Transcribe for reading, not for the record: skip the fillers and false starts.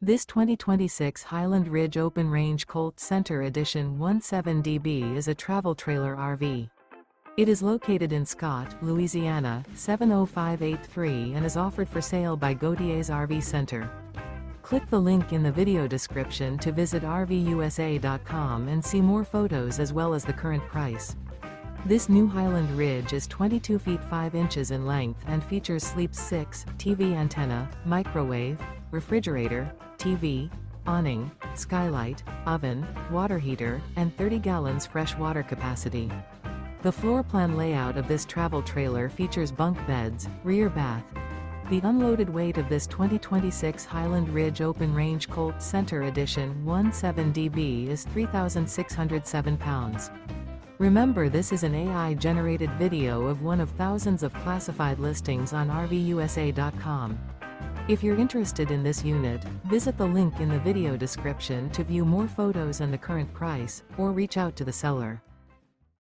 This 2026 Highland Ridge Open Range Colt Center Edition 17DB is a travel trailer RV. It is located in Scott, Louisiana, 70583 and is offered for sale by Gauthiers RV Center. Click the link in the video description to visit RVUSA.com and see more photos as well as the current price. This new Highland Ridge is 22 feet 5 inches in length and features Sleep 6, TV antenna, microwave, refrigerator, TV, awning, skylight, oven, water heater, and 30 gallons fresh water capacity. The floor plan layout of this travel trailer features bunk beds, rear bath. The unloaded weight of this 2026 Highland Ridge Open Range Colt Center Edition 17DB is 3,607 pounds. Remember, this is an AI-generated video of one of thousands of classified listings on RVUSA.com. If you're interested in this unit, visit the link in the video description to view more photos and the current price, or reach out to the seller.